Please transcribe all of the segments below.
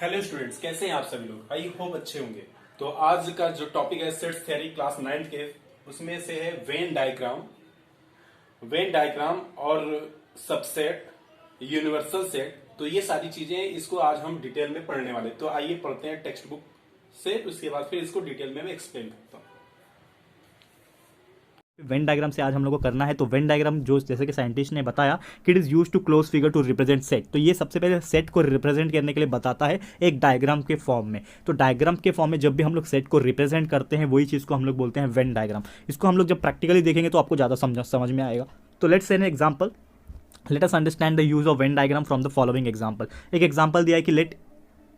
Hello students, कैसे हैं आप सभी लोग। आई होप अच्छे होंगे। तो आज का जो टॉपिक है सेट्स थ्योरी क्लास 9th के, उसमें से है वेन डायग्राम और सबसेट, यूनिवर्सल सेट। तो ये सारी चीजें इसको आज हम डिटेल में पढ़ने वाले। तो आइए पढ़ते हैं टेक्स्ट बुक से, उसके बाद फिर इसको डिटेल में मैं एक्सप्लेन करता हूँ। वेन डायग्राम से आज हम लोग को करना है। तो वेन डायग्राम जो जैसे कि साइंटिस्ट ने बताया कि it is use to close figure to represent set. तो ये सबसे पहले सेट को रिप्रेजेंट करने के लिए बताता है एक डायग्राम के फॉर्म में। तो डायग्राम के फॉर्म में जब भी हम लोग सेट को रिप्रेजेंट करते हैं वही चीज़ को हम लोग बोलते हैं वेन डायग्राम। इसको हम लोग जब प्रैक्टिकली देखेंगे तो आपको ज़्यादा समझ में आएगा। तो let's say an example, let us understand the use of Venn diagram from the following example. एक एग्जाम्पल दिया है कि लेट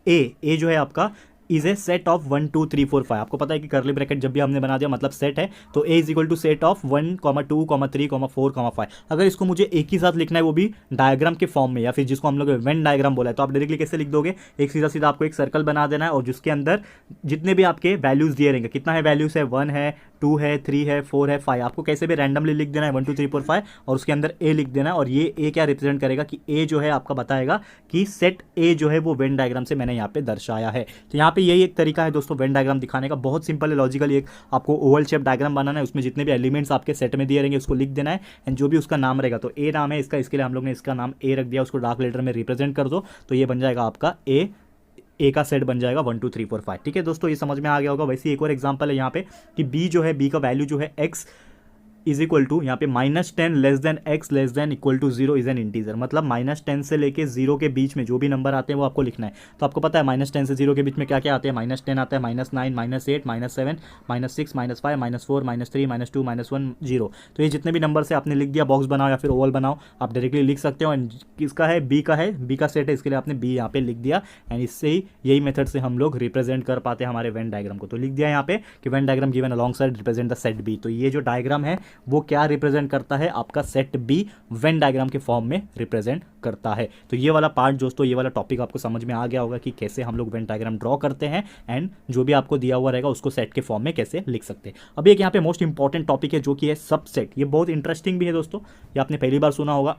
ए जो है आपका इज ए सेट ऑफ 1 2 3 4 5। आपको पता है कि करली ब्रैकेट जब भी हमने बना दिया मतलब सेट है। तो A is equal to set of 1 2 3 4 5। अगर इसको मुझे एक ही साथ लिखना है वो भी डायग्राम के फॉर्म में, या फिर जिसको हम लोग वेन डायग्राम बोला है, तो आप डायरेक्टली कैसे लिख दोगे? एक सीधा सीधा आपको एक सर्कल बना देना है और जिसके अंदर जितने भी आपके वैल्यूज दिए रहेंगे, कितना है वैल्यूज है, 1 है, 2 है, 3 है, 4 है, 5। आपको कैसे भी रैंडमली लिख देना है 1 2 3 4 5 और उसके अंदर ए लिख देना है। और ये ए क्या रिप्रेजेंट करेगा कि ए जो है आपका बताएगा कि सेट ए जो है वो वेन डायग्राम से मैंने यहाँ पे दर्शाया है। तो यहाँ पे यही एक तरीका है दोस्तों वेन डायग्राम दिखाने का। बहुत सिंपल है, लॉजिकल। एक आपको ओवल शेप डायग्राम बनाना है, उसमें जितने भी एलिमेंट्स आपके सेट में दिए रहेंगे उसको लिख देना है एंड जो भी उसका नाम रहेगा, तो ए नाम है इसका, इसके लिए हम लोग ने इसका नाम ए रख दिया, उसको डार्क लेटर में रिप्रेजेंट कर दो। तो ये बन जाएगा आपका ए का सेट बन जाएगा 1 2 3 4 5। ठीक है दोस्तों, ये समझ में आ गया होगा। वैसे एक और एग्जांपल है यहाँ पे कि बी जो है, बी का वैल्यू जो है एक्स इज इक्वल टू यहाँ पे -10 less than x less than equal to 0 is an integer. मतलब -10 से लेके 0 के बीच में जो भी नंबर आते हैं वो आपको लिखना है। तो आपको पता है -10 से 0 के बीच में क्या क्या आते हैं? -10 आता है, -9, -8, -7, -6, -5, -4, -3, -2, -1, 0। तो ये जितने भी नंबर से आपने लिख दिया, बॉक्स बनाओ या फिर ओवल बनाओ, आप डायरेक्टली लिख सकते हो। एंड किसका है? बी का है, बी का सेट है, इसके लिए आपने बी यहाँ पे लिख दिया। एंड इससे ही यही मेथड से हम लोग रिप्रेजेंट कर पाते हैं हमारे वेन डायग्राम को। तो लिख दिया यहाँ पे कि when diagram given alongside represent the set B. तो ये जो डायग्राम है वो क्या रिप्रेजेंट करता है? आपका सेट बी वेन डायग्राम के फॉर्म में रिप्रेजेंट करता है। तो ये वाला पार्ट दोस्तों, ये वाला टॉपिक आपको समझ में आ गया होगा कि कैसे हम लोग वेन डायग्राम ड्रॉ करते हैं एंड जो भी आपको दिया हुआ रहेगा उसको सेट के फॉर्म में कैसे लिख सकते हैं। अब एक यहाँ पे मोस्ट इंपॉर्टेंट टॉपिक है जो कि है सबसेट। ये बहुत इंटरेस्टिंग भी है दोस्तों, ये आपने पहली बार सुना होगा।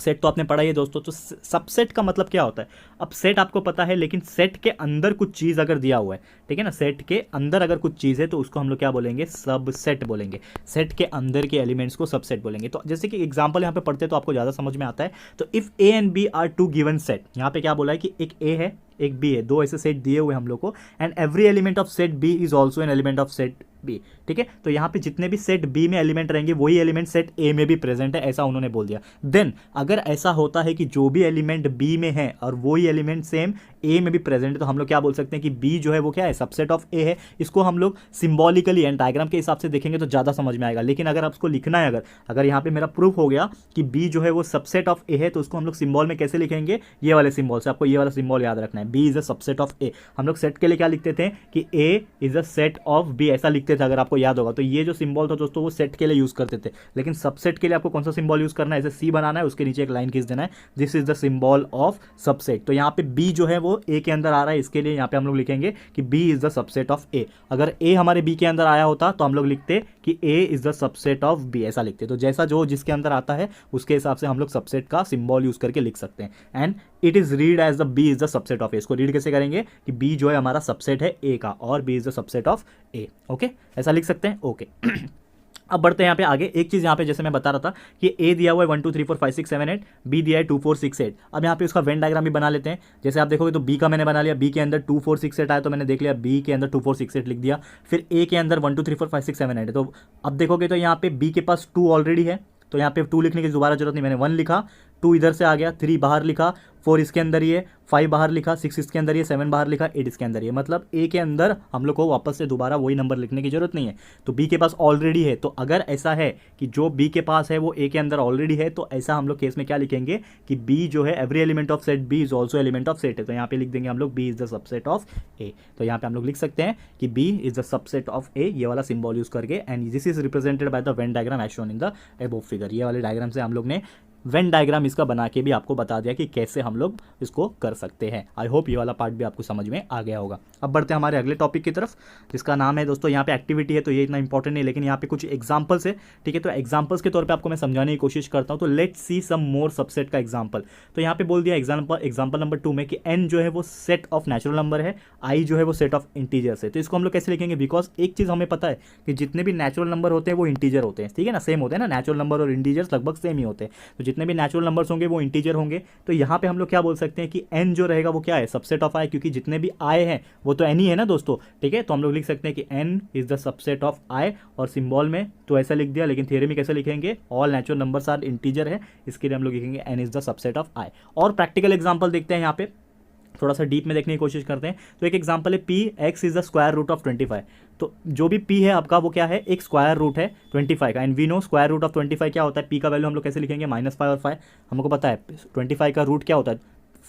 सेट तो आपने पढ़ा ही है दोस्तों। तो सबसेट का मतलब क्या होता है? अब सेट आपको पता है, लेकिन सेट के अंदर कुछ चीज़ अगर दिया हुआ है, ठीक है ना, सेट के अंदर अगर कुछ चीज़ है तो उसको हम लोग क्या बोलेंगे? सबसेट बोलेंगे। सेट के अंदर के एलिमेंट्स को सबसेट बोलेंगे। तो जैसे कि एग्जांपल यहाँ पे पढ़ते हैं तो आपको ज़्यादा समझ में आता है। तो if A and B are two given set, यहाँ पे क्या बोला है कि एक ए है एक बी है, दो ऐसे सेट दिए हुए हम लोग को। And every element of set B is also an element of set B. ठीक है, तो यहाँ पे जितने भी सेट बी में एलिमेंट रहेंगे वही एलिमेंट सेट ए में भी प्रेजेंट है, ऐसा उन्होंने बोल दिया। देन अगर ऐसा होता है कि जो भी एलिमेंट बी में है और वही एलिमेंट सेम ए में भी प्रेजेंट है, तो हम लोग क्या बोल सकते हैं कि बी जो है वो क्या है? सबसेट ऑफ ए है। इसको हम लोग सिंबॉलिकली एंड डायग्राम के हिसाब से देखेंगे तो ज़्यादा समझ में आएगा। लेकिन अगर आपको लिखना है, अगर यहाँ पे मेरा प्रूफ हो गया कि बी जो है वो सबसेट ऑफ ए है, तो उसको हम लोग सिंबल में कैसे लिखेंगे? ये वाले सिंबल से। आपको ये वाला सिंबल याद रखना है, B is a subset of A. हम लोग सेट के लिए क्या लिखते थे कि A is a set of B, ऐसा लिखते थे, अगर आपको याद होगा। तो ये जो सिंबल था दोस्तों वो सेट के लिए यूज करते थे। लेकिन सबसेट के लिए आपको कौन सा सिंबल यूज करना है? ऐसे सी बनाना है, उसके नीचे एक लाइन खींच देना है, this is the symbol of subset. तो यहाँ पे बी जो है वो ए के अंदर आ रहा है, इसके लिए यहाँ पे हम लोग लिखेंगे कि B is the subset of A. अगर ए हमारे बी के अंदर आया होता तो हम लोग लिखते कि A is the subset of B, ऐसा लिखते। तो जैसा जो जिसके अंदर आता है उसके हिसाब से हम लोग सबसेट का सिंबल यूज करके लिख सकते हैं। And it is read as the B is the subset of A. इसको रीड कैसे करेंगे कि बी जो है हमारा सबसेट है ए का और B is the subset of A. Okay, ऐसा लिख सकते हैं। ओके अब बढ़ते हैं यहाँ पे आगे। एक चीज़ यहाँ पे जैसे मैं बता रहा था कि ए दिया हुआ है 1 2 3 4 5 6 7 8, बी दिया है 2 4 6 8। अब यहाँ पे उसका वेन डायग्राम भी बना लेते हैं। जैसे आप देखोगे तो बी का मैंने बना लिया, बी के अंदर 2 4 6 8 आया तो मैंने देख लिया बी के अंदर 2 4 6 8 लिख दिया। फिर ए के अंदर 1 2 3 4 5 6 7 8 है। तो अब देखोगे तो यहाँ पे बी के पास 2 ऑलरेडी है, तो यहाँ पे 2 लिखने की दोबारा जरूरत नहीं, मैंने 1 लिखा, 2 इधर से आ गया, 3 बाहर लिखा, 4 इसके अंदर ही है, 5 बाहर लिखा, 6 इसके अंदर ही है, 7 बाहर लिखा, 8 इसके अंदर ही है। मतलब ए के अंदर हम लोग को वापस से दोबारा वही नंबर लिखने की जरूरत नहीं है। तो बी के पास ऑलरेडी है। तो अगर ऐसा है कि जो बी के पास है वो ए के अंदर ऑलरेडी है, तो ऐसा हम लोग केस में क्या लिखेंगे कि बी जो है every element of set B is also element of set है। तो यहाँ पे लिख देंगे हम लोग B is the subset of A. तो यहाँ पे हम लोग लिख सकते हैं कि B is the subset of A, ये वाला सिंबल यूज करके। And this is represented by the Venn diagram as shown in the above figure. ये वाले डायग्राम से हम लोग ने वेन डायग्राम इसका बना के भी आपको बता दिया कि कैसे हम लोग इसको कर सकते हैं। आई होप ये वाला पार्ट भी आपको समझ में आ गया होगा। अब बढ़ते हैं हमारे अगले टॉपिक की तरफ, जिसका नाम है दोस्तों, यहाँ पे एक्टिविटी है तो ये इतना इंपॉर्टेंट नहीं, लेकिन यहाँ पे कुछ एग्जाम्पल्स है, ठीक है। तो एग्जाम्पल्स के तौर पे आपको मैं समझाने की कोशिश करता हूँ। तो let's see some more subset का एग्जाम्पल। तो यहाँ पे बोल दिया एग्जाम्पल नंबर 2 में कि n जो है वो सेट ऑफ नेचुरल नंबर है, i जो है वो सेट ऑफ इंटीजर्स है। तो इसको हम लोग कैसे लिखेंगे, बिकॉज एक चीज़ हमें पता है कि जितने भी नेचुरल नंबर होते हैं वो इंटीजर होते हैं, ठीक है ना, सेम होते हैं ना, नेचुरल नंबर और इंटीजर्स लगभग सेम ही होते हैं। तो जितने भी नेचुरल नंबर्स होंगे वो इंटीजर होंगे। तो यहाँ पे हम लोग क्या बोल सकते हैं कि n जो रहेगा वो क्या है, सबसेट ऑफ i, क्योंकि जितने भी i हैं वो तो n ही है ना दोस्तों, ठीक है। तो हम लोग लिख सकते हैं कि n is the subset of i, और सिंबल में तो ऐसा लिख दिया, लेकिन थियरी में कैसे लिखेंगे, all natural numbers are integer है, इसके लिए हम लोग लिखेंगे n is the subset of i। और प्रैक्टिकल एग्जांपल देखते हैं, यहाँ पे थोड़ा सा डीप में देखने की कोशिश करते हैं। तो एक एग्जांपल है p x is the square root of 25। तो जो भी p है आपका वो क्या है, एक स्क्वायर रूट है 25 का, and we know square root of 25 क्या होता है, p का वैल्यू हम लोग कैसे लिखेंगे, -5 और 5। हमको पता है 25 का रूट क्या होता है,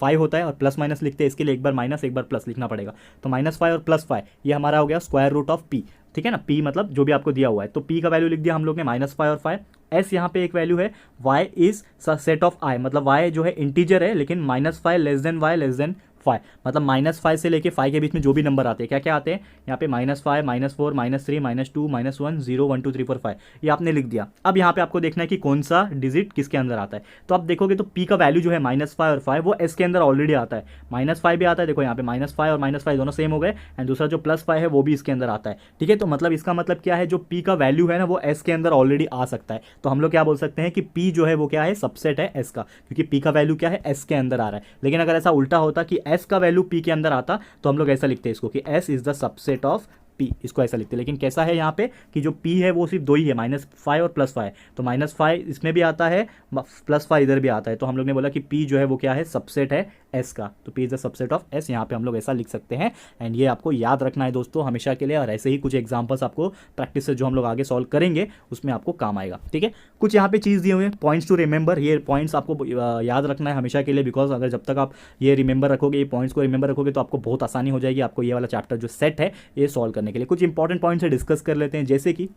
5 होता है, और प्लस माइनस लिखते हैं, इसके लिए एक बार माइनस एक बार प्लस लिखना पड़ेगा। तो -5 और +5 ये हमारा हो गया स्क्वायर रूट ऑफ p, ठीक है ना। p मतलब जो भी आपको दिया हुआ है, तो p का वैल्यू लिख दिया हम लोग ने -5 और 5। s यहाँ पे एक वैल्यू है, y is set of i, मतलब y जो है इंटीजर है, लेकिन -5 less than y less than 5, मतलब -5 से लेके 5 के बीच में जो भी नंबर आते हैं, क्या क्या आते हैं यहाँ पे, -5 -4 -3 -2 -1 0 1 2 3 4 5, ये आपने लिख दिया। अब यहाँ पे आपको देखना है कि कौन सा डिजिट किसके अंदर आता है। तो आप देखोगे तो p का वैल्यू जो है -5 और 5 वो s के अंदर ऑलरेडी आता है, -5 भी आता है, देखो यहाँ पे -5 और -5 दोनों सेम हो गए, एंड दूसरा जो +5 है वो भी इसके अंदर आता है, ठीक है। तो मतलब इसका मतलब क्या है, जो p का वैल्यू है ना वो s के अंदर ऑलरेडी आ सकता है। तो हम लोग क्या बोल सकते हैं कि p जो है वो क्या है, सबसेट है s का, क्योंकि p का वैल्यू क्या है, s के अंदर आ रहा है। लेकिन अगर ऐसा उल्टा होता कि s का वैल्यू p के अंदर आता, तो हम लोग ऐसा लिखते हैं इसको कि s is the subset of p, इसको ऐसा लिखते हैं। लेकिन कैसा है यहाँ पे कि जो p है वो सिर्फ दो ही है, -5 और +5। तो -5 इसमें भी आता है, +5 इधर भी आता है, तो हम लोग ने बोला कि p जो है वो क्या है, सबसेट है s का। तो p is the subset of s, यहाँ पे हम लोग ऐसा लिख सकते हैं। एंड ये आपको याद रखना है दोस्तों हमेशा के लिए, और ऐसे ही कुछ एग्जाम्पल्स आपको प्रैक्टिस से जो हम लोग आगे सॉल्व करेंगे उसमें आपको काम आएगा, ठीक है। कुछ यहाँ पे चीज़ दिए हुए हैं, पॉइंट्स टू रिमेंबर, ये पॉइंट्स आपको याद रखना है हमेशा के लिए, बिकॉज अगर जब तक आप ये रिमेंबर रखोगे, ये पॉइंट्स को रिमेंबर रखोगे, तो आपको बहुत आसानी हो जाएगी आपको ये वाला चैप्टर जो सेट है ये सॉल्व करने के लिए। कुछ इंपॉर्टेंट पॉइंट्स है डिस्कस कर लेते हैं, जैसे कि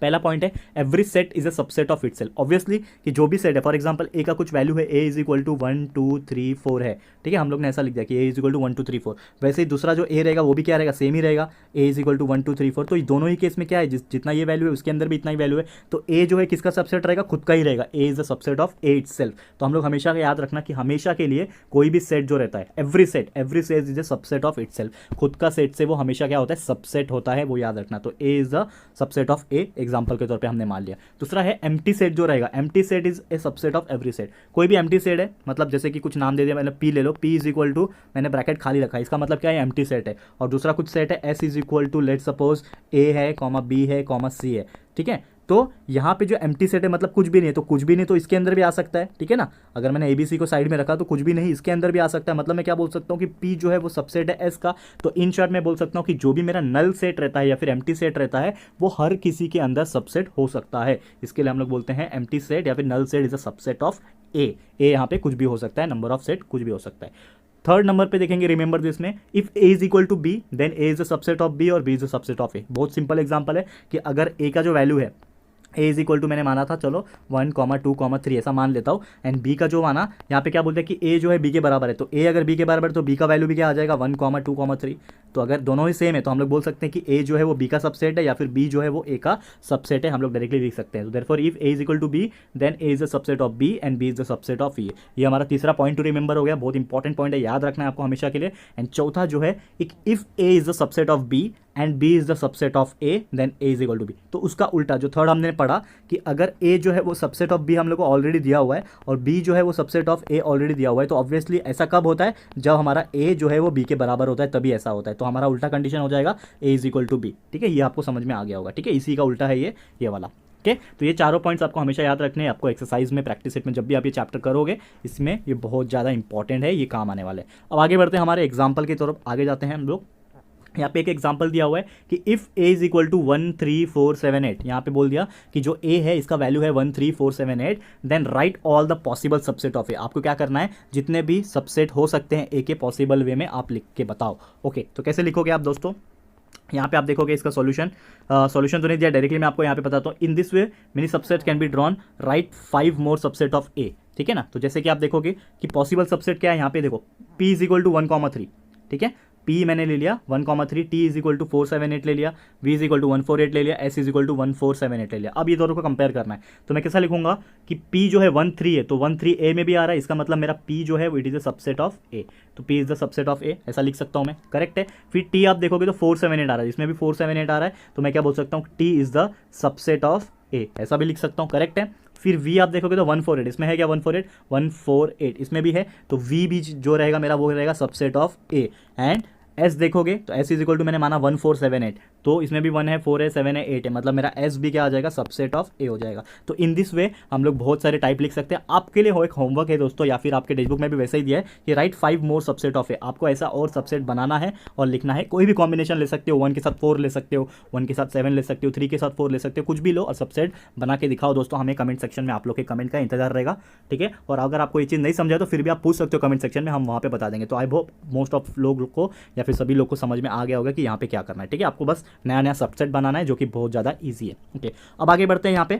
पहला पॉइंट है every set is a subset of itself. Obviously कि जो भी सेट है, फॉर एग्जांपल ए का कुछ वैल्यू है, ए इज इक्वल टू 1 2 3 4 है, ठीक है, हम लोग ने ऐसा लिख दिया कि ए इज इक्वल टू 1 2 3 4। वैसे ही दूसरा जो ए रहेगा वो भी क्या रहेगा, सेम ही रहेगा, ए इज इक्वल टू 1 2 3 4। तो दोनों ही केस में क्या है, जितना ये वैल्यू है उसके अंदर भी इतना ही वैल्यू है, तो ए जो है किसका सबसेट रहेगा, खुद का ही रहेगा, A is the subset of A itself. तो हम लोग हमेशा याद रखना कि हमेशा के लिए कोई भी सेट जो रहता है, every set is a subset of itself, खुद का सेट से वो हमेशा क्या होता है, सबसेट होता है, वो याद रखना। तो A is the subset of A, example के तौर पे हमने मान लिया। दूसरा है एम्प्टी सेट जो रहेगा, empty set is a subset of every set. कोई भी एम्प्टी सेट है, मतलब जैसे कि कुछ नाम दे दिया मैंने, पी ले लो, पी इज इक्वल टू, मैंने ब्रैकेट खाली रखा है, इसका मतलब क्या है, एम्प्टी सेट है। और दूसरा कुछ सेट है, S is equal to let suppose A है, बी है, सी है, ठीक है। तो यहाँ पे जो एम्प्टी सेट है मतलब कुछ भी नहीं है, तो कुछ भी नहीं तो इसके अंदर भी आ सकता है, ठीक है ना। अगर मैंने ABC को साइड में रखा तो कुछ भी नहीं इसके अंदर भी आ सकता है। मतलब मैं क्या बोल सकता हूँ कि P जो है वो सबसेट है S का। तो इन शॉर्ट मैं बोल सकता हूँ कि जो भी मेरा नल सेट रहता है या फिर एम्प्टी सेट रहता है वो हर किसी के अंदर सबसेट हो सकता है। इसके लिए हम लोग बोलते हैं एम्प्टी सेट या फिर null set is a subset of A. यहाँ पे कुछ भी हो सकता है, नंबर ऑफ सेट कुछ भी हो सकता है। थर्ड नंबर पे देखेंगे, रिमेंबर दिस में, if A is equal to B then A is the subset of B और B is the subset of A. बहुत सिंपल एग्जांपल है कि अगर ए का जो वैल्यू है, ए इज इक्वल टू मैंने माना था, चलो 1 2 3 ऐसा मान लेता हूँ, एंड बी का जो माना यहाँ पे क्या बोलते हैं कि ए जो है बी के बराबर है, तो ए अगर बी के बराबर है तो बी का वैल्यू भी क्या आ जाएगा 1 2 3। तो अगर दोनों ही सेम है तो हम लोग बोल सकते हैं कि ए जो है वो बी का सबसेट है या फिर बी जो है वो ए का सबसेट है, हम लोग डायरेक्टली लिख सकते हैं। तो therefore if A is equal to B then A is the subset of B and B is the subset of A. ये हमारा तीसरा पॉइंट टू रिमेंबर हो गया, बहुत इंपॉर्टेंट पॉइंट है, याद रखना है आपको हमेशा के लिए। एंड चौथा जो है, if A is the subset of B and B is the subset of A then A is equal to B. तो उसका उल्टा जो थर्ड हमने पढ़ा कि अगर ए जो है वो सबसेट ऑफ बी हम लोग को ऑलरेडी दिया हुआ है और बी जो है वो सबसेट ऑफ ए ऑलरेडी दिया हुआ है, तो ऑब्वियसली ऐसा कब होता है, जब हमारा ए जो है वो बी के बराबर होता है तभी ऐसा होता है। तो हमारा उल्टा कंडीशन हो जाएगा ए इज इक्वल टू बी, ठीक है। ये आपको समझ में आ गया होगा, ठीक है, इसी का उल्टा है ये वाला, ठीक है। तो ये चारों पॉइंट्स आपको हमेशा याद रखने हैं, आपको एक्सरसाइज में, प्रैक्टिस सेट में जब भी आप ये चैप्टर करोगे इसमें ये बहुत ज़्यादा इंपॉर्टेंट है, ये काम आने वाले हैं। अब आगे बढ़ते हैं, हमारे एग्जाम्पल की तरफ आगे जाते हैं हम लोग। यहाँ पे एक एग्जाम्पल दिया हुआ है कि if A is equal to 1 3 4 7 8। यहाँ पे बोल दिया कि जो ए है इसका वैल्यू है 1 3 4 7 8, then write all the possible subset of A. आपको क्या करना है, जितने भी सबसेट हो सकते हैं ए के पॉसिबल वे में आप लिख के बताओ। ओके, तो कैसे लिखोगे आप दोस्तों, यहाँ पे आप देखोगे इसका सॉल्यूशन तो नहीं दिया डायरेक्टली, मैं आपको यहाँ पे बताता हूँ। In this way many subset can be drawn, write 5 more subset of A, ठीक है ना। तो जैसे कि आप देखोगे कि पॉसिबल सबसेट क्या है, यहाँ पे देखो p इज इक्वल टू 1,3, ठीक है, p मैंने ले लिया 1,3, t इज इक्वल टू 478 ले लिया, v इज इक्वल टू 148 ले लिया, s इज इक्वल टू 1478 ले लिया। अब ये दोनों को कंपेयर करना है, तो मैं कैसा लिखूंगा कि p जो है 1,3 है, तो 1,3 a में भी आ रहा है, इसका मतलब मेरा p जो है it is the subset of a, तो p is the subset of a, ऐसा लिख सकता हूँ मैं, करेक्ट है। फिर t आप देखोगे तो 478 आ रहा है, इसमें भी 478 आ रहा है, तो मैं क्या बोल सकता हूँ, t is the subset of a, ऐसा भी लिख सकता हूँ, करेक्ट है। फिर v आप देखोगे तो 148, इसमें है क्या 148 इसमें भी है, तो v भी जो रहेगा मेरा वो रहेगा subset of a। And s देखोगे तो s इज इक्वल टू मैंने माना 1478, तो इसमें भी 1 है, 4 है, 7 है, 8 है, मतलब मेरा s भी क्या आ जाएगा, सबसेट ऑफ a हो जाएगा। तो इन दिस वे हम लोग बहुत सारे टाइप लिख सकते हैं। आपके लिए एक होमवर्क है दोस्तों, या फिर आपके टेक्स्ट बुक में भी वैसा ही दिया है कि right 5 more subset of a, आपको ऐसा और सबसेट बनाना है और लिखना है। कोई भी कॉम्बिनेशन ले सकते हो, 1 के साथ 4 ले सकते हो, 1 के साथ 7 ले सकते हो, 3 के साथ 4 ले सकते हो, कुछ भी लो और सबसेट बना के दिखाओ दोस्तों। हमें कमेंट सेक्शन में आप लोग के कमेंट का इंतजार रहेगा, ठीक है। और अगर आपको ये चीज़ नहीं समझा तो फिर भी आप पूछ सकते हो कमेंट सेक्शन में, हम वहाँ पे बता देंगे। तो आई होप मोस्ट ऑफ लोग को या फिर सभी लोग को समझ में आ गया होगा कि यहाँ पे क्या करना है, ठीक है। आपको बस नया नया सबसेट बनाना है जो कि बहुत ज़्यादा ईजी है, ओके। अब आगे बढ़ते हैं यहाँ पे,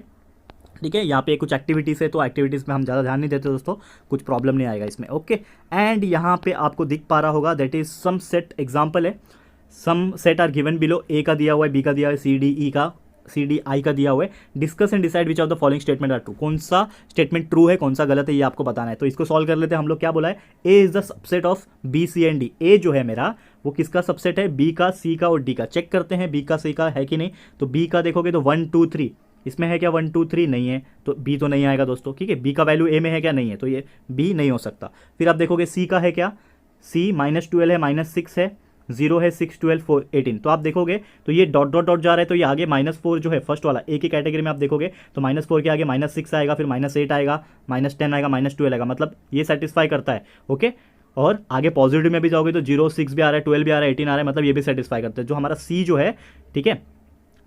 ठीक है। यहाँ पे कुछ एक्टिविटीज़ है, तो एक्टिविटीज़ में हम ज़्यादा ध्यान नहीं देते दोस्तों, कुछ प्रॉब्लम नहीं आएगा इसमें, ओके। एंड यहाँ पे आपको दिख पा रहा होगा that is some set example है, some set are given below, A का दिया हुआ है, बी का दिया हुआ है, सी डी आई का दिया हुआ है। Discuss and decide which of the following statement are true, कौन सा स्टेटमेंट ट्रू है कौन सा गलत है ये आपको बताना है। तो इसको सॉल्व कर लेते हैं हम लोग। क्या बोला है, A is the subset of B C and D, A जो है मेरा वो किसका सबसेट है, बी का, सी का और डी का। चेक करते हैं बी का सी का है कि नहीं। तो बी का देखोगे तो 1 2 3, इसमें है क्या 1 2 3 नहीं है, तो बी तो नहीं आएगा दोस्तों, ठीक है। बी का वैल्यू ए में है क्या, नहीं है, तो ये बी नहीं हो सकता। फिर आप देखोगे सी का है क्या, सी -12 है, -6 है, 0 है, 6 12 4 18। तो आप देखोगे तो ये डॉट डॉट डॉट जा रहा है, तो ये आगे -4 जो है फर्स्ट वाला एक ही कैटेगरी में आप देखोगे तो -4 के आगे -6 आएगा, फिर -8 आएगा, -10 आएगा, -12 आएगा, मतलब ये सेटिस्फाई करता है, ओके। और आगे पॉजिटिव में भी जाओगे तो 0 6 भी आ रहा है, 12 भी आ रहा है, 18 आ रहा है, मतलब ये भी सेटिस्फाई करता है। जो हमारा सी जो है, ठीक है,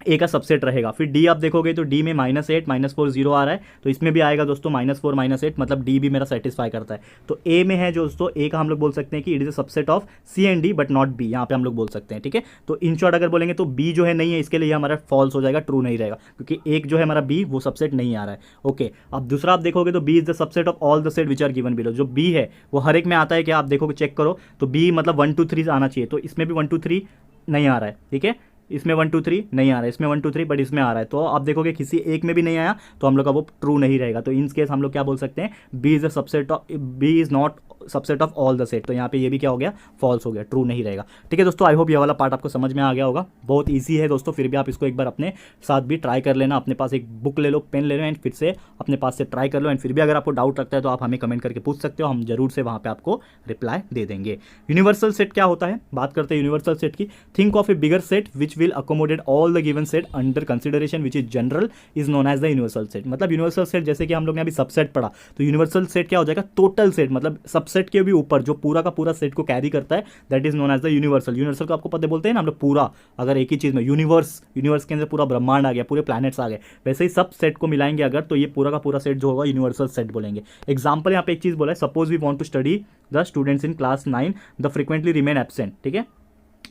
ए का सबसेट रहेगा। फिर डी आप देखोगे तो डी में -8 -4 0 आ रहा है, तो इसमें भी आएगा दोस्तों -4 -8, मतलब डी भी मेरा सेटिस्फाई करता है। तो ए में है जो दोस्तों, ए का हम लोग बोल सकते हैं कि it is a subset of C and D but not B, यहाँ पे हम लोग बोल सकते हैं, ठीक है। तो इन शॉर्ट अगर बोलेंगे तो बी जो है नहीं है, इसके लिए हमारा फॉल्स हो जाएगा, ट्रू नहीं रहेगा, क्योंकि एक जो है हमारा बी वो सबसेट नहीं आ रहा है, ओके। अब दूसरा आप देखोगे तो B is the subset of all the set which are given below, जो बी है वो हर एक में आता है क्या, आप देखोगे चेक करो तो बी मतलब 1 2 3 आना चाहिए, तो इसमें भी 1 2 3 नहीं आ रहा है, ठीक है। इसमें 1 2 3 नहीं आ रहा है, इसमें 1 2 3 बट इसमें आ रहा है, तो आप देखोगे किसी एक में भी नहीं आया तो हम लोग का वो ट्रू नहीं रहेगा। तो इन केस हम लोग क्या बोल सकते हैं, B is a subset of, B is not subset of all the set, तो यहाँ पे ये भी क्या हो गया, फॉल्स हो गया, ट्रू नहीं रहेगा, ठीक है दोस्तों। आई होप ये वाला पार्ट आपको समझ में आ गया होगा, बहुत ईजी है दोस्तों। फिर भी आप इसको एक बार अपने साथ भी ट्राई कर लेना, अपने पास एक बुक ले लो, पेन ले लो एंड फिर से अपने पास से ट्राई कर लो। एंड फिर भी अगर आपको डाउट लगता है तो आप हमें कमेंट करके पूछ सकते हो, हम जरूर से वहाँ पे आपको रिप्लाई दे देंगे। यूनिवर्सल सेट क्या होता है, बात करते हैं यूनिवर्सल सेट की। Think of a bigger set which will accommodate all the given set under consideration which is general is known as the universal set. मतलब यूनिवर्सल सेट जैसे कि हम लोग ने अभी सबसेट पढ़ा, तो यूनिवर्सल सेट क्या हो जाएगा, टोटल सेट, मतलब सबसेट के भी ऊपर जो पूरा का पूरा सेट को कैरी करता है, that is known as the universal. Universal को आपको पता बोलते हैं ना हम लोग, पूरा अगर एक ही चीज में यूनिवर्स के अंदर पूरा ब्रह्मांड आ गया, पूरे प्लैनेट्स आ गए, वैसे ही सब सेट को मिलाएंगे अगर, तो ये पूरा का पूरा सेट जो होगा यूनिवर्सल सेट बोलेंगे। एग्जाम्पल यहाँ पे एक चीज बोला है, suppose we want to study the students in class 9 the frequently remain absent, ठीक है।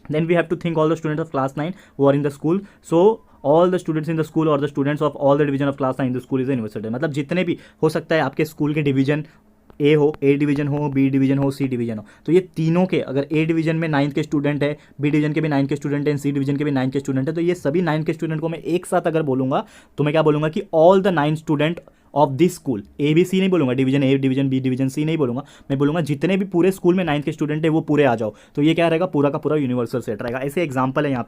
then we have to think all the students of class 9 who are in the school, so all the students in the school or the students of all the division of class 9 in the school is a universal. मतलब जितने भी हो सकता है आपके school के division, ए हो, A division हो, बी डिवीजन हो, सी डिवीजन हो, तो ये तीनों के अगर ए डिवीजन में 9 के स्टूडेंट है, बी डिवीजन के भी 9 के स्टूडेंट है, सी डिवीजन के भी 9 के स्टूडेंट है, तो ये सभी 9 के स्टूडेंट को मैं एक साथ अगर बोलूंगा तो मैं क्या बोलूंगा कि all the 9 student of this school, A B C नहीं बोलूंगा, division A division B division C नहीं बोलूंगा, मैं बोलूंगा जितने भी पूरे स्कूल में 9 के स्टूडेंट है वो पूरे आ जाओ, तो ये क्या रहेगा, पूरा का पूरा यूनिवर्सल सेट रहेगा। ऐसे एग्जांपल है यहाँ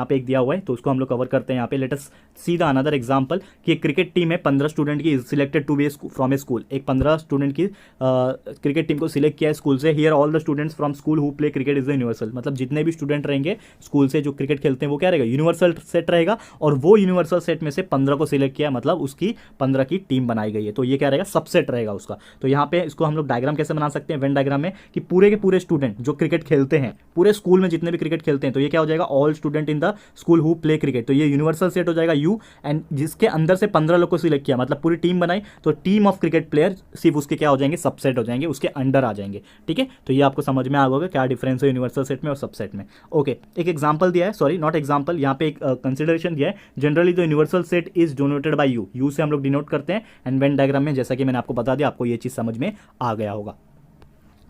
पे एक दिया हुआ है, तो उसको हम लोग कवर करते हैं यहाँ पे। Let us see the another example कि एक क्रिकेट टीम है 15 स्टूडेंट की selected to be from a school, एक 15 स्टूडेंट की क्रिकेट टीम को सिलेक्ट किया है स्कूल से। Here all the students from school who play cricket is the universal, मतलब जितने भी स्टूडेंट रहेंगे स्कूल से जो क्रिकेट खेलते हैं वो क्या रहेगा, यूनिवर्सल सेट रहेगा। और वो यूनिवर्सल सेट में से 15 को सिलेक्ट किया, मतलब उसकी 15 की टीम बनाई गई है, तो ये क्या रहेगा, सबसेट रहेगा उसका। तो यहाँ पे इसको हम लोग डायग्राम कैसे बना सकते हैं वेन डायग्राम में, कि पूरे के पूरे स्टूडेंट जो क्रिकेट खेलते हैं, पूरे स्कूल में जितने भी क्रिकेट खेलते हैं, तो ये क्या हो जाएगा, all student in the school who play cricket, तो ये यूनिवर्सल सेट हो जाएगा यू, एंड जिसके अंदर से 15 लोग को सिलेक्ट किया, मतलब पूरी टीम बनाई, तो टीम ऑफ क्रिकेट प्लेयर सिर्फ उसके क्या हो जाएंगे, सबसेट हो जाएंगे, उसके अंडर आ जाएंगे। ठीक है, तो ये आपको समझ में आ गया होगा क्या डिफरेंस है यूनिवर्सल सेट में और सबसेट में। ओके, एक एग्जांपल दिया है, सॉरी नॉट एग्जांपल, यहाँ पे एक कंसिडरेशन दिया है, generally the universal set is denoted by you, you से हम लोग डिनोट करते हैं, एंड वेन डायग्राम में जैसा कि मैंने आपको बता दिया, आपको ये चीज समझ में आ गया होगा।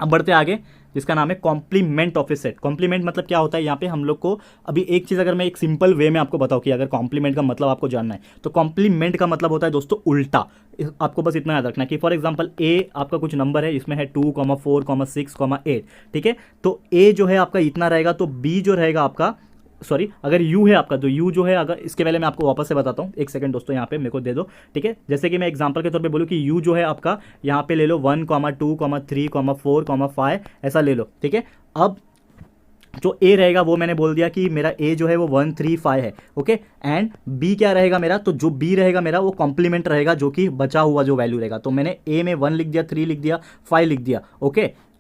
अब बढ़ते आगे, जिसका नाम है complement of a set. Complement मतलब क्या होता है, यहाँ पे हम लोग को अभी एक चीज़ अगर मैं एक सिंपल वे में आपको बताऊँ कि अगर कॉम्प्लीमेंट का मतलब आपको जानना है, तो कॉम्प्लीमेंट का मतलब होता है दोस्तों उल्टा। आपको बस इतना याद रखना है कि फॉर एग्जांपल ए आपका कुछ नंबर है, इसमें है 2, 4, 6, 8, ठीक है, तो ए जो है आपका इतना रहेगा, तो बी जो रहेगा आपका, सॉरी अगर यू है आपका, तो यू जो है, अगर इसके पहले मैं आपको वापस से बताता हूँ, एक सेकंड दोस्तों, यहाँ पे मेरे को दे दो। ठीक है, जैसे कि मैं एग्जांपल के तौर पे बोलूँ कि यू जो है आपका, यहाँ पे ले लो 1, 2, 3, 4, 5, ऐसा ले लो। ठीक है, अब जो ए रहेगा वो मैंने बोल दिया कि मेरा ए जो है वो 1, 3, 5 है। ओके, एंड बी क्या रहेगा मेरा, तो जो बी रहेगा मेरा वो कॉम्प्लीमेंट रहेगा, जो कि बचा हुआ जो वैल्यू रहेगा। तो मैंने ए में 1 लिख दिया, 3 लिख दिया, 5 लिख दिया।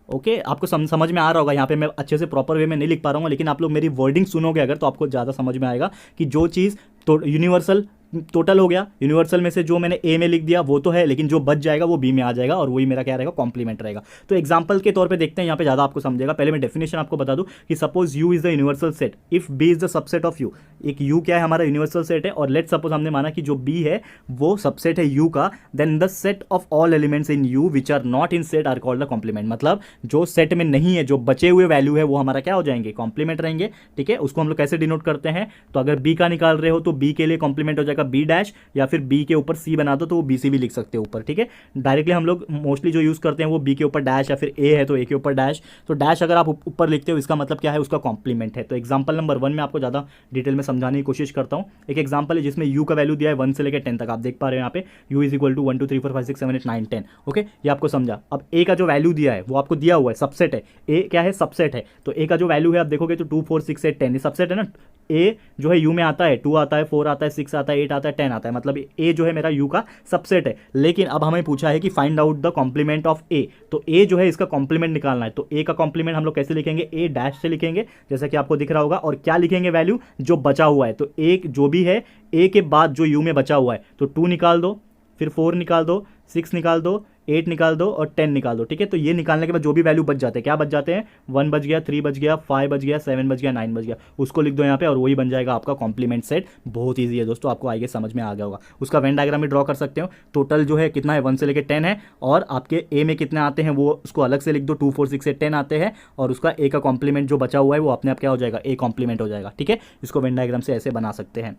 ओके, आपको समझ में आ रहा होगा, यहाँ पे मैं अच्छे से प्रॉपर वे में नहीं लिख पा रहा हूँ, लेकिन आप लोग मेरी वर्डिंग सुनोगे अगर, तो आपको ज़्यादा समझ में आएगा कि जो चीज़ तो यूनिवर्सल टोटल हो गया, यूनिवर्सल में से जो मैंने ए में लिख दिया वो तो है, लेकिन जो बच जाएगा वो बी में आ जाएगा, और वही मेरा क्या रहेगा, कॉम्प्लीमेंट रहेगा। तो एग्जांपल के तौर पे देखते हैं, यहाँ पे ज़्यादा आपको समझेगा। पहले मैं डेफिनेशन आपको बता दूं कि suppose U is the universal set if B is the subset of U. एक यू क्या है, हमारा यूनिवर्सल सेट है, और लेट सपोज हमने माना कि जो बी है वो सबसेट है यू का, then the set of all elements in U which are not in set are called the complement. मतलब जो सेट में नहीं है, जो बचे हुए वैल्यू है, वो हमारा क्या हो जाएंगे, कॉम्प्लीमेंट रहेंगे। ठीक है, उसको हम लोग कैसे डिनोट करते हैं, तो अगर बी का निकाल रहे हो तो बी के लिए कॉम्प्लीमेंट हो जाएगा बी डैश, या फिर बी के ऊपर सी बना दो तो वो बी सी भी लिख सकते हो ऊपर। ठीक है, डायरेक्टली हम लोग मोस्टली जो यूज करते हैं वो बी के ऊपर डैश, या फिर ए है तो ए के ऊपर डैश। तो डैश अगर आप ऊपर लिखते हो, इसका मतलब क्या है, उसका कॉम्प्लीमेंट है। तो एग्जांपल नंबर 1 में आपको ज़्यादा डिटेल में समझाने की कोशिश करता हूँ। एक एग्जांपल है जिसमें यू का वैल्यू दिया है 1 से लेकर 10 तक, आप देख पा रहे हो यहाँ पे you is equal to 1, 2, 3, 4, 5, 6, 7, 8, 9, 10। Okay, ये आपको समझा। अब ए का जो वैल्यू दिया है वो आपको दिया हुआ है, सबसेट है, ए क्या है, सबसेट है। तो ए का जो वैल्यू है आप देखोगे तो 2, 4, 6, 8, 10, ये सबसेट है ना। ए जो है यू में आता है, 2 आता है, 4 आता है, 6 आता है, 8 आता है, 10 आता है, मतलब ए जो है मेरा यू का सबसेट है। लेकिन अब हमें पूछा है कि find out the complement of A, तो ए जो है इसका कॉम्प्लीमेंट निकालना है। तो ए का कॉम्प्लीमेंट हम लोग कैसे लिखेंगे, ए डैश से लिखेंगे, जैसा कि आपको दिख रहा होगा। और क्या लिखेंगे, वैल्यू जो बचा हुआ है, तो एक जो भी है ए के बाद जो यू में बचा हुआ है, तो 2 निकाल दो, फिर 4 निकाल दो, 6 निकाल दो, 8 निकाल दो और 10 निकाल दो। ठीक है, तो ये निकालने के बाद जो भी वैल्यू बच जाते हैं, क्या बच जाते हैं, 1 बच गया, 3 बच गया, 5 बच गया, 7 बच गया, 9 बच गया, उसको लिख दो यहाँ पे, और वही बन जाएगा आपका कॉम्प्लीमेंट सेट। बहुत ईजी है दोस्तों, आपको आगे समझ में आ गया होगा। उसका वेन डायग्राम भी ड्रॉ कर सकते हो। टोटल जो है कितना है, 1 से लेकर 10 है, और आपके ए में कितने आते हैं वो उसको अलग से लिख दो, 2, 4, 6, 8, 10 आते हैं, और उसका ए का कॉम्प्लीमेंट जो बचा हुआ है वो अपने आप क्या हो जाएगा, ए कॉम्प्लीमेंट हो जाएगा। ठीक है, इसको वेन डायग्राम से ऐसे बना सकते हैं।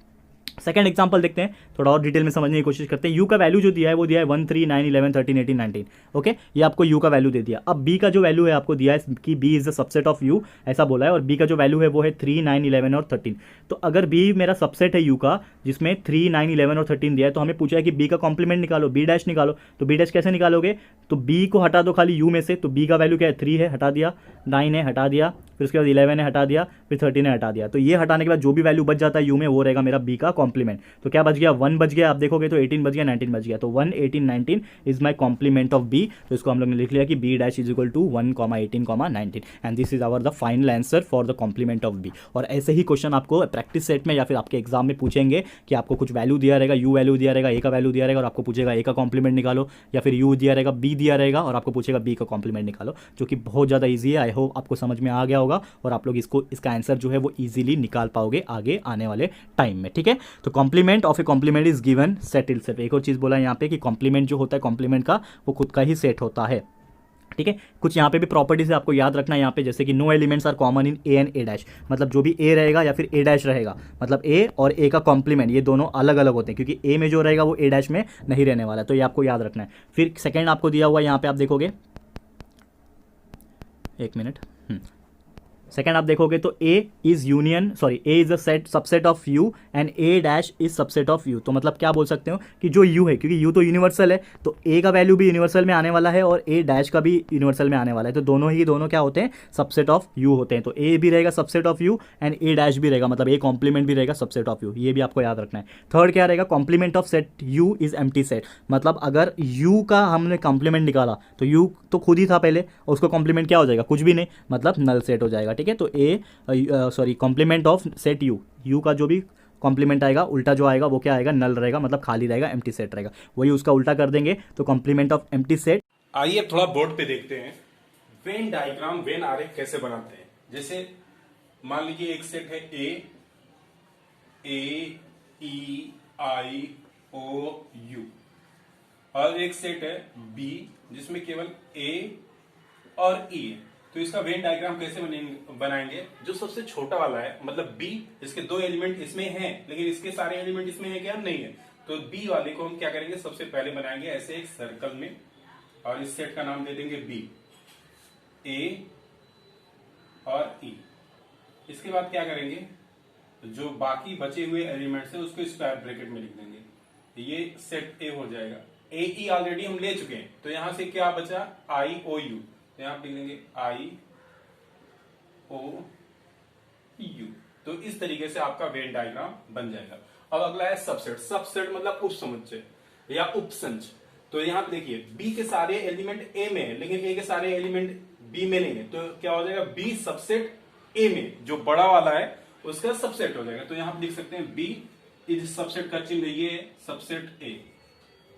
सेकंड एग्जांपल देखते हैं, थोड़ा और डिटेल में समझने की कोशिश करते हैं। यू का वैल्यू जो दिया है वो दिया है 1, 3, 9, 11, 13, 18, 19। ओके, ये आपको यू का वैल्यू दे दिया। अब बी का जो वैल्यू है आपको दिया है कि B is the subset of U, ऐसा बोला है, और बी का जो वैल्यू है वो है 3, 9, 11 और 13। तो अगर बी मेरा सबसेट है यू का, जिसमें 3, 9, 11 और 13 दिया है, तो हमें पूछा है कि बी का कॉम्प्लीमेंट निकालो, बी डैश निकालो। तो बी डैश कैसे निकालोगे, तो बी को हटा दो खाली यू में से, तो बी का वैल्यू क्या है, 3 है, हटा दिया, 9 है, हटा दिया, फिर उसके बाद 11 है, हटा दिया, फिर 13 है, हटा दिया। तो ये हटाने के बाद जो भी वैल्यू बच जाता है यू में, वो रहेगा मेरा बी का कॉम्प्लीमेंट। तो क्या बच गया, 1 बच गया, आप देखोगे तो 18 बच गया, 19 बच गया। तो 1, 18, 19 is my complement of B. तो इसको हम लोग ने लिख लिया कि B dash is equal to 1, 18, 19, and this is our the final answer for the complement of B. और ऐसे ही क्वेश्चन आपको प्रैक्टिस सेट में या फिर आपके एग्जाम में पूछेंगे कि आपको कुछ वैल्यू दिया रहेगा, यू वैल्यू दिया रहेगा, ए का वैल्यू दिया रहेगा, और आपको पूछेगा ए का कॉम्प्लीमेंट निकालो, या फिर यू दिया रहेगा, बी दिया रहेगा, और आपको पूछेगा बी का कॉम्प्लीमेंट निकालो, जो कि बहुत ज़्यादा ईजी है। आई होप आपको समझ में आ गया होगा, और आप लोग इसका आंसर जो है वो ईजिली निकाल पाओगे आगे आने वाले टाइम में। ठीक है, तो complement of a complement is given set itself. एक और चीज़ बोला यहाँ पे कि कॉम्प्लीमेंट जो होता है कॉम्प्लीमेंट का, वो खुद का ही सेट होता है। ठीक है, कुछ यहाँ पे भी प्रॉपर्टीज आपको याद रखना है यहाँ पे, जैसे कि no elements are common in A and A dash. मतलब जो भी ए रहेगा या फिर ए डैश रहेगा, मतलब ए और ए का कॉम्प्लीमेंट ये दोनों अलग अलग होते हैं, क्योंकि ए में जो रहेगा वो ए डैश में नहीं रहने वाला है। तो ये आपको याद रखना है। फिर सेकेंड आपको दिया हुआ यहाँ पे, आप देखोगे, एक मिनट, सेकंड आप देखोगे तो A is union sorry A is a set subset of U and A dash is subset of U. तो मतलब क्या बोल सकते हो कि जो यू है, क्योंकि यू तो यूनिवर्सल है, तो ए का वैल्यू भी यूनिवर्सल में आने वाला है और ए डैश का भी यूनिवर्सल में आने वाला है, तो दोनों क्या होते हैं, सबसेट ऑफ यू होते हैं। तो ए भी रहेगा subset of U and A dash भी रहेगा, मतलब ए कॉम्प्लीमेंट भी रहेगा सबसेट ऑफ यू, ये भी आपको याद रखना है। थर्ड क्या रहेगा, complement of set U is empty set, मतलब अगर यू का हमने कॉम्प्लीमेंट निकाला तो यू तो खुद ही था पहले, और उसका कॉम्प्लीमेंट क्या हो जाएगा, कुछ भी नहीं, मतलब नल सेट हो जाएगा। ठीक है, तो A sorry complement of set U का जो भी कॉम्प्लीमेंट आएगा, उल्टा जो आएगा वो क्या आएगा, नल रहेगा, मतलब खाली रहेगा, एम्प्टी सेट रहेगा। वही उसका उल्टा कर देंगे तो कॉम्प्लीमेंट ऑफ एम्प्टी सेट। आइए थोड़ा बोर्ड पे देखते हैं वेन डायग्राम, वेन आरेख कैसे बनाते हैं। जैसे मान लीजिए एक सेट है ए ई आई ओ यू, और एक सेट है बी जिसमें केवल ए और ई है। तो इसका वेन डायग्राम कैसे बनाएंगे, जो सबसे छोटा वाला है मतलब बी, इसके 2 एलिमेंट इसमें हैं लेकिन इसके सारे एलिमेंट इसमें है क्या, नहीं है, तो बी वाले को हम क्या करेंगे, सबसे पहले बनाएंगे ऐसे एक सर्कल में, और इस सेट का नाम दे देंगे बी, ए और ई। इसके बाद क्या करेंगे, जो बाकी बचे हुए एलिमेंट्स है उसको स्क्वायर ब्रैकेट में लिख देंगे, ये सेट ए हो जाएगा। ए ई ऑलरेडी हम ले चुके हैं, तो यहां से क्या बचा, आई ओ यू, तो यहां लिख देंगे आई ओ यू। तो इस तरीके से आपका वेन डायग्राम बन जाएगा। अब अगला है सबसेट। सबसेट मतलब उपसमुच्चय या उपसंच। तो यहां पे देखिए बी के सारे एलिमेंट ए में है लेकिन ए के सारे एलिमेंट बी में नहीं है, तो क्या हो जाएगा, बी सबसेट ए में, जो बड़ा वाला है उसका सबसेट हो जाएगा। तो यहां पे लिख सकते हैं बी इज सबसेट का चिन्ह ये सबसेट ए,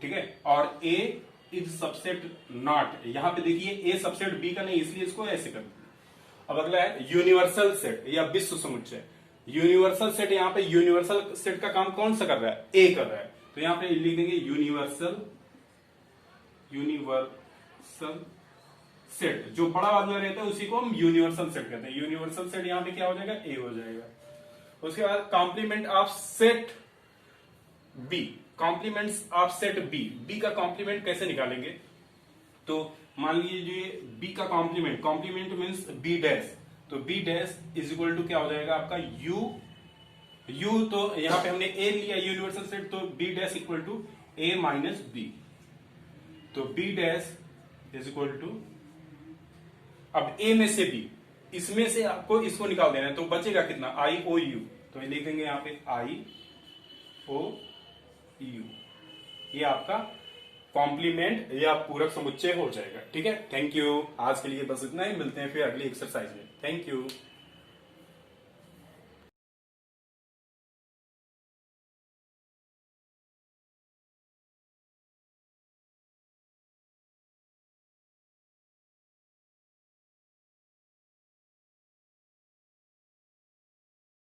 ठीक है, और ए इज सबसेट नॉट, यहां पे देखिए ए सबसेट बी का नहीं, इसलिए इसको ऐसे कर दिया। अब अगला है यूनिवर्सल सेट या विश्व समुच्चय। यूनिवर्सल सेट, यहाँ पे यूनिवर्सल सेट का काम कौन सा कर रहा है, ए कर रहा है, तो यहां पे लिख देंगे यूनिवर्सल सेट, जो बड़ा वाला रहता है उसी को हम यूनिवर्सल सेट कहते हैं। यूनिवर्सल सेट यहां पे क्या हो जाएगा, ए हो जाएगा। उसके बाद complement of set B, complements of set B, B का कॉम्प्लीमेंट कैसे निकालेंगे, तो मान लीजिए बी का कॉम्प्लीमेंट मीन्स बी डैश, तो B dash is equal to क्या हो जाएगा आपका यू, तो यहां पे हमने ए लिया यूनिवर्सल सेट, तो B dash equal to A minus B, तो B dash is equal to, अब ए में से बी, इसमें से आपको इसको निकाल देना है, तो बचेगा कितना, आई ओ यू, तो लिख देंगे यहां पे आई ओ यू, ये आपका कॉम्प्लीमेंट या पूरक समुच्चय हो जाएगा। ठीक है, थैंक यू। आज के लिए बस इतना ही, मिलते हैं फिर अगली एक्सरसाइज में। Thank you.